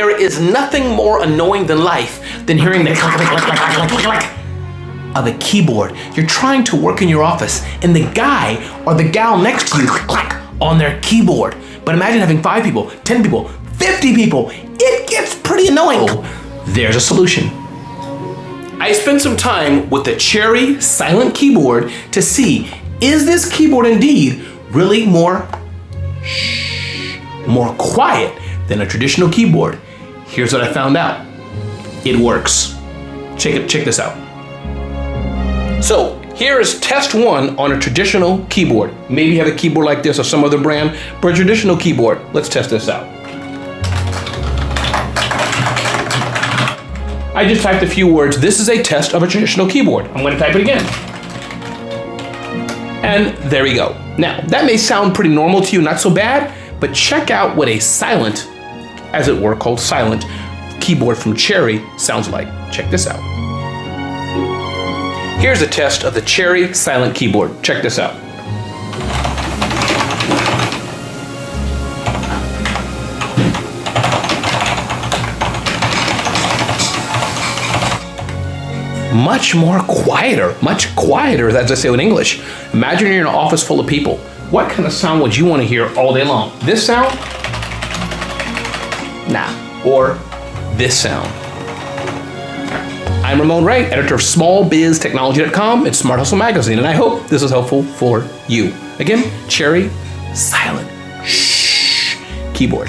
There is nothing more annoying than life than hearing the click, click, click, click, click, click, click of a keyboard. You're trying to work in your office and the guy or the gal next to you click on their keyboard. But imagine having 5 people, 10 people, 50 people. It gets pretty annoying. Oh, there's a solution. I spent some time with the Cherry silent keyboard to see, is this keyboard indeed really more quiet than a traditional keyboard? Here's what I found out. It works. Check this out. So here is test 1 on a traditional keyboard. Maybe you have a keyboard like this or some other brand, but a traditional keyboard. Let's test this out. I just typed a few words. This is a test of a traditional keyboard. I'm going to type it again. And there we go. Now, that may sound pretty normal to you, not so bad, but check out what a silent, as it were, called silent keyboard from Cherry sounds like. Check this out. Here's a test of the Cherry silent keyboard. Check this out. Much quieter, as I say in English. Imagine you're in an office full of people. What kind of sound would you want to hear all day long? This sound? Nah. Or this sound. I'm Ramon Ray, editor of smallbiztechnology.com and Smart Hustle Magazine, and I hope this is helpful for you. Again, Cherry silent keyboard.